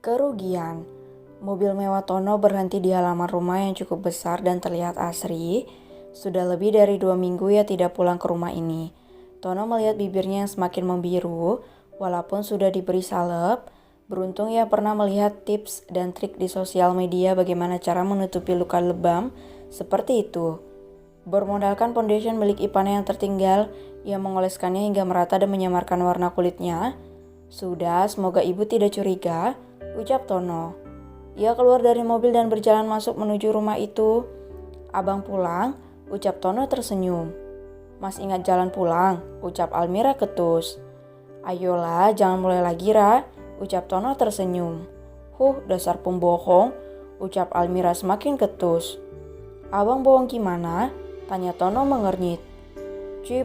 Kerugian. Mobil mewah Tono berhenti di halaman rumah yang cukup besar dan terlihat asri. Sudah lebih dari 2 minggu ia tidak pulang ke rumah ini. Tono melihat bibirnya yang semakin membiru, walaupun sudah diberi salep. Beruntung ia pernah melihat tips dan trik di sosial media bagaimana cara menutupi luka lebam seperti itu. Bermodalkan foundation milik Ipana yang tertinggal, ia mengoleskannya hingga merata dan menyamarkan warna kulitnya. Sudah, semoga ibu tidak curiga, ucap Tono. Ia keluar dari mobil dan berjalan masuk menuju rumah itu. Abang pulang, ucap Tono tersenyum. Mas ingat jalan pulang, ucap Almira ketus. Ayolah, jangan mulai lagi, Ra, ucap Tono tersenyum. Dasar pembohong, ucap Almira semakin ketus. Abang bohong gimana? Tanya Tono mengernyit.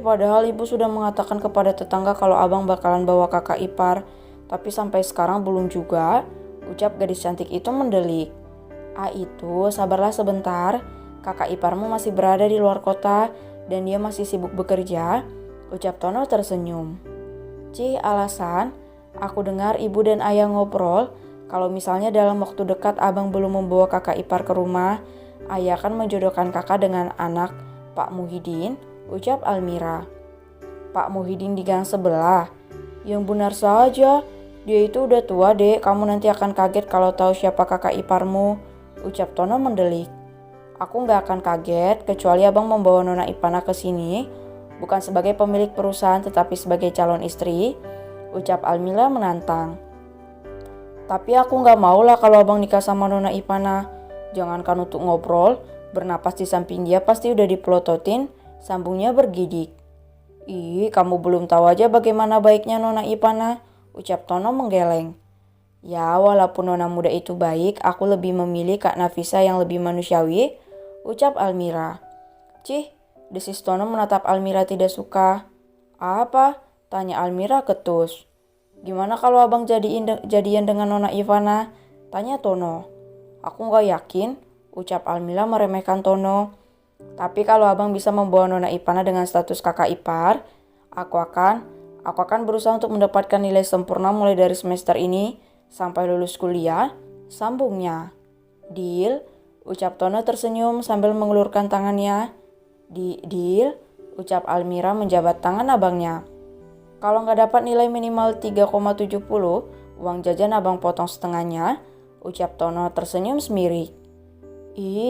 Padahal ibu sudah mengatakan kepada tetangga kalau abang bakalan bawa kakak ipar, tapi sampai sekarang belum juga, ucap gadis cantik itu mendelik. Itu, sabarlah sebentar, kakak iparmu masih berada di luar kota dan dia masih sibuk bekerja, ucap Tono tersenyum. Alasan? Aku dengar ibu dan ayah ngobrol, kalau misalnya dalam waktu dekat abang belum membawa kakak ipar ke rumah, ayah akan menjodohkan kakak dengan anak Pak Muhyiddin, ucap Almira. Pak Muhyiddin di gang sebelah? Yang benar saja, dia itu udah tua dek, kamu nanti akan kaget kalau tahu siapa kakak iparmu, ucap Tono mendelik. Aku gak akan kaget kecuali abang membawa Nona Ipana ke sini, bukan sebagai pemilik perusahaan tetapi sebagai calon istri, ucap Almira menantang. Tapi aku gak mau lah kalau abang nikah sama Nona Ipana. Jangankan untuk ngobrol, bernapas di samping dia pasti udah dipelototin, sambungnya bergidik. Kamu belum tahu aja bagaimana baiknya Nona Ipana, ucap Tono menggeleng. Ya, walaupun Nona muda itu baik, aku lebih memilih Kak Nafisa yang lebih manusiawi, ucap Almira. Desis Tono menatap Almira tidak suka. Apa? Tanya Almira ketus. Gimana kalau abang jadian dengan Nona Ivana? Tanya Tono. Aku gak yakin, ucap Almira meremehkan Tono. Tapi kalau abang bisa membawa Nona Ipana dengan status kakak ipar, aku akan berusaha untuk mendapatkan nilai sempurna mulai dari semester ini sampai lulus kuliah, sambungnya. Deal, ucap Tono tersenyum sambil mengulurkan tangannya. Deal, ucap Almira menjabat tangan abangnya. Kalau nggak dapat nilai minimal 3,70, uang jajan abang potong setengahnya, ucap Tono tersenyum semirik.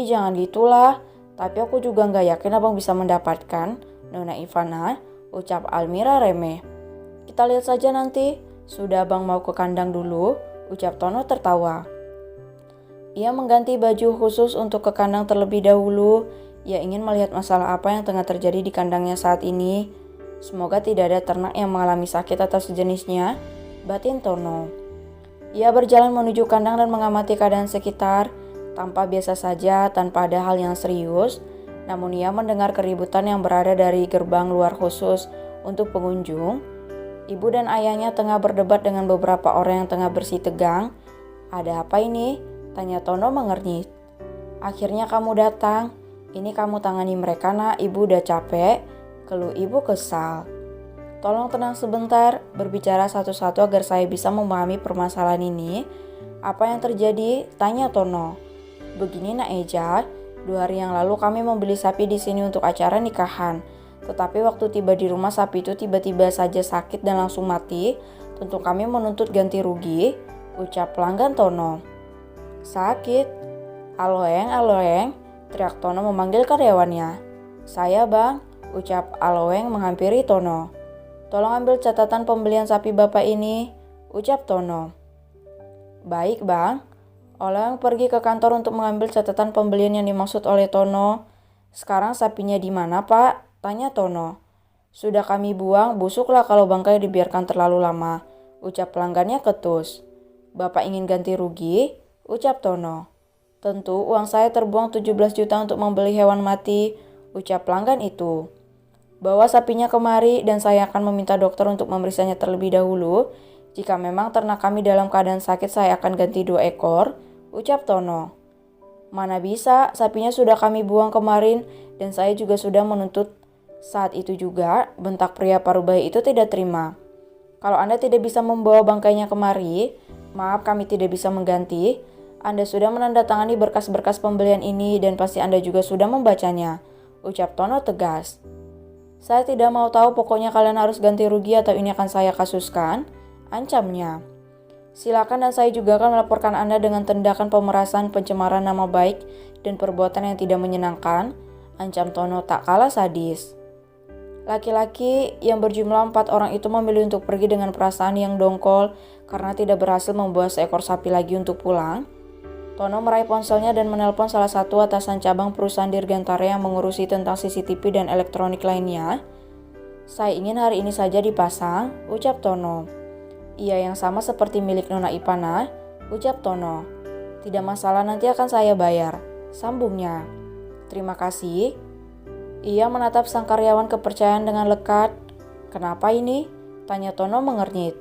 Jangan gitulah, tapi aku juga nggak yakin abang bisa mendapatkan Nona Ivana, ucap Almira remeh. Kita lihat saja nanti, sudah abang mau ke kandang dulu, ucap Tono tertawa. Ia mengganti baju khusus untuk ke kandang terlebih dahulu. Ia ingin melihat masalah apa yang tengah terjadi di kandangnya saat ini. Semoga tidak ada ternak yang mengalami sakit atau sejenisnya, batin Tono. Ia berjalan menuju kandang dan mengamati keadaan sekitar, tampak biasa saja tanpa ada hal yang serius. Namun ia mendengar keributan yang berada dari gerbang luar khusus untuk pengunjung. Ibu dan ayahnya tengah berdebat dengan beberapa orang yang tengah bersih tegang. Ada apa ini? Tanya Tono mengernyit. Akhirnya kamu datang. Ini kamu tangani mereka nak, ibu udah capek. Keluh ibu kesal. Tolong tenang sebentar, berbicara satu-satu agar saya bisa memahami permasalahan ini. Apa yang terjadi? Tanya Tono. Begini nak Eja, 2 hari yang lalu kami membeli sapi di sini untuk acara nikahan. Tetapi waktu tiba di rumah sapi itu tiba-tiba saja sakit dan langsung mati. Tentu kami menuntut ganti rugi, ucap pelanggan Tono. Sakit? Aloeng, teriak Tono memanggil karyawannya. Saya bang, ucap Aloeng menghampiri Tono. Tolong ambil catatan pembelian sapi bapak ini, ucap Tono. Baik bang. Aloeng pergi ke kantor untuk mengambil catatan pembelian yang dimaksud oleh Tono. Sekarang sapinya di mana pak? Tanya Tono. Sudah kami buang, busuklah kalau bangkai dibiarkan terlalu lama, ucap pelanggannya ketus. Bapak ingin ganti rugi? Ucap Tono. Tentu uang saya terbuang 17 juta untuk membeli hewan mati, ucap pelanggan itu. Bawa sapinya kemari dan saya akan meminta dokter untuk memeriksanya terlebih dahulu. Jika memang ternak kami dalam keadaan sakit saya akan ganti 2 ekor, ucap Tono. Mana bisa, sapinya sudah kami buang kemarin dan saya juga sudah menuntut. Saat itu juga, bentak pria paruh baya itu tidak terima. Kalau Anda tidak bisa membawa bangkainya kemari, Maaf, kami tidak bisa mengganti. Anda sudah menandatangani berkas-berkas pembelian ini dan pasti Anda juga sudah membacanya, ucap Tono tegas. Saya tidak mau tahu, pokoknya kalian harus ganti rugi atau ini akan saya kasuskan, ancamnya. Silakan, dan saya juga akan melaporkan Anda dengan tindakan pemerasan, pencemaran nama baik, dan perbuatan yang tidak menyenangkan, ancam Tono tak kalah sadis. Laki-laki yang berjumlah 4 orang itu memilih untuk pergi dengan perasaan yang dongkol karena tidak berhasil membawa seekor sapi lagi untuk pulang. Tono meraih ponselnya dan menelpon salah satu atasan cabang perusahaan Dirgantara yang mengurusi tentang CCTV dan elektronik lainnya. Saya ingin hari ini saja dipasang, ucap Tono. Iya, yang sama seperti milik Nona Ipana, ucap Tono. Tidak masalah, nanti akan saya bayar, sambungnya. Terima kasih. Ia menatap sang karyawan kepercayaan dengan lekat. Kenapa ini? Tanya Tono mengernyit.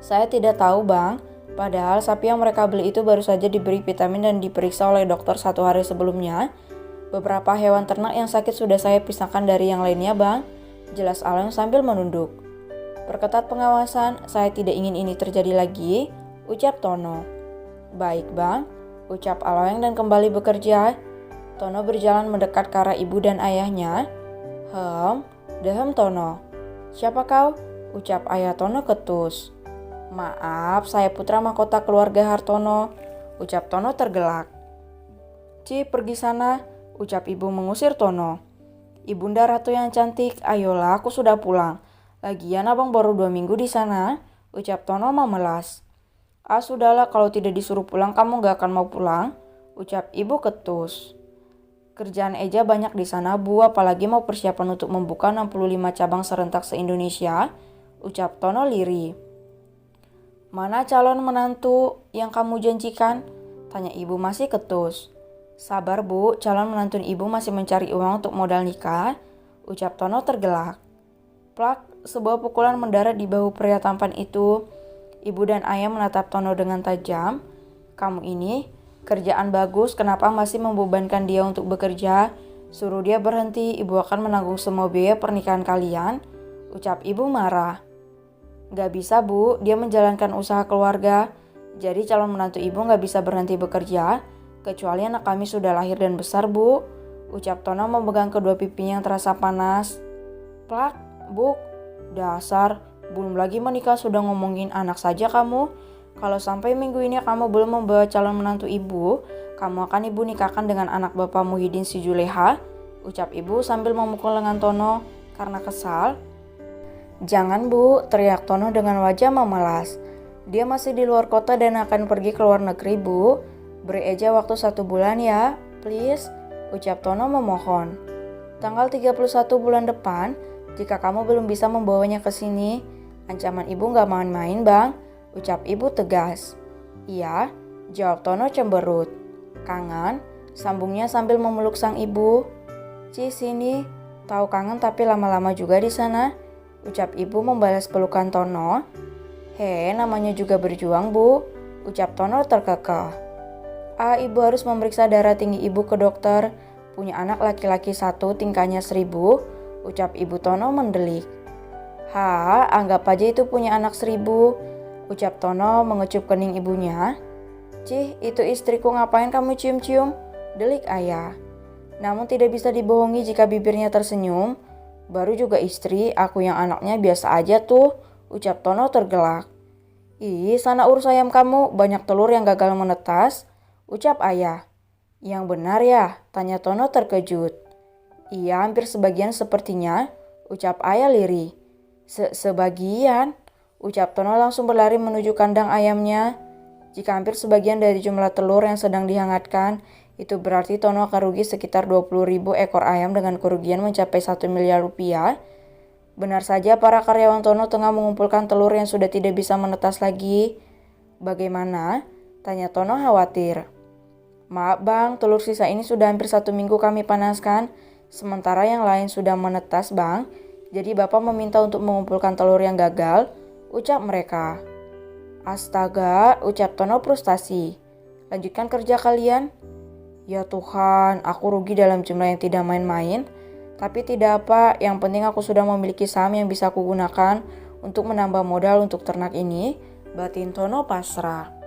Saya tidak tahu, Bang. Padahal sapi yang mereka beli itu baru saja diberi vitamin dan diperiksa oleh dokter 1 hari sebelumnya. Beberapa hewan ternak yang sakit sudah saya pisahkan dari yang lainnya, Bang. Jelas Aloyang sambil menunduk. Perketat pengawasan, saya tidak ingin ini terjadi lagi, ucap Tono. Baik, Bang, ucap Aloyang dan kembali bekerja. Tono berjalan mendekat ke arah ibu dan ayahnya. Dehem Tono. Siapa kau? Ucap ayah Tono ketus. Maaf, saya putra mahkota keluarga Hartono, ucap Tono tergelak. Ci, pergi sana, ucap ibu mengusir Tono. Ibunda Ratu yang cantik, ayolah, aku sudah pulang. Lagian abang baru 2 minggu di sana, ucap Tono memelas. Sudahlah, kalau tidak disuruh pulang kamu gak akan mau pulang, ucap ibu ketus. Kerjaan Eja banyak di sana, Bu, apalagi mau persiapan untuk membuka 65 cabang serentak se-Indonesia, ucap Tono lirih. Mana calon menantu yang kamu janjikan? Tanya ibu masih ketus. Sabar, Bu, calon menantu ibu masih mencari uang untuk modal nikah, ucap Tono tergelak. Plak, sebuah pukulan mendarat di bahu pria tampan itu. Ibu dan ayah menatap Tono dengan tajam. Kamu ini, kerjaan bagus, kenapa masih membebankan dia untuk bekerja? Suruh dia berhenti, ibu akan menanggung semua biaya pernikahan kalian, ucap ibu marah. Gak bisa, Bu, dia menjalankan usaha keluarga. Jadi calon menantu ibu gak bisa berhenti bekerja, kecuali anak kami sudah lahir dan besar, Bu, ucap Tono memegang kedua pipinya yang terasa panas. Plak, Buk, dasar, belum lagi menikah sudah ngomongin anak saja kamu. Kalau sampai minggu ini kamu belum membawa calon menantu ibu, kamu akan ibu nikahkan dengan anak bapak Muhyiddin si Juleha, ucap ibu sambil memukul lengan Tono karena kesal. Jangan, Bu, teriak Tono dengan wajah memelas. Dia masih di luar kota dan akan pergi ke luar negeri, Bu. Beri Eja waktu 1 bulan ya, please, ucap Tono memohon. Tanggal 31 bulan depan, jika kamu belum bisa membawanya ke sini, ancaman ibu gak main-main, Bang, ucap ibu tegas. Iya, jawab Tono cemberut. Kangen, sambungnya sambil memeluk sang ibu. Ci, sini, tahu kangen tapi lama-lama juga di sana, ucap ibu membalas pelukan Tono. Namanya juga berjuang, Bu, ucap Tono terkekeh. Ibu harus memeriksa darah tinggi ibu ke dokter. Punya anak laki-laki 1, tingkahnya 1000, ucap ibu Tono mendelik. Anggap aja itu punya anak 1000, ucap Tono mengecup kening ibunya. Cih, itu istriku, ngapain kamu cium-cium? Delik ayah. Namun tidak bisa dibohongi jika bibirnya tersenyum. Baru juga istri, aku yang anaknya biasa aja tuh, ucap Tono tergelak. Ih, sana urus ayam kamu, banyak telur yang gagal menetas, ucap ayah. Yang benar ya? Tanya Tono terkejut. Iya, hampir sebagian sepertinya, ucap ayah lirih. Sebagian, ucap Tono langsung berlari menuju kandang ayamnya. Jika hampir sebagian dari jumlah telur yang sedang dihangatkan, itu berarti Tono akan rugi sekitar 20.000 ekor ayam dengan kerugian mencapai 1 miliar rupiah. Benar saja para karyawan Tono tengah mengumpulkan telur yang sudah tidak bisa menetas lagi. Bagaimana? Tanya Tono khawatir. Maaf, Bang, telur sisa ini sudah hampir 1 minggu kami panaskan, sementara yang lain sudah menetas, Bang. Jadi Bapak meminta untuk mengumpulkan telur yang gagal, ucap mereka. Astaga, ucap Tono frustasi. Lanjutkan kerja kalian. Ya Tuhan, aku rugi dalam jumlah yang tidak main-main. Tapi tidak apa, yang penting aku sudah memiliki saham yang bisa aku gunakan untuk menambah modal untuk ternak ini, Batin Tono pasrah.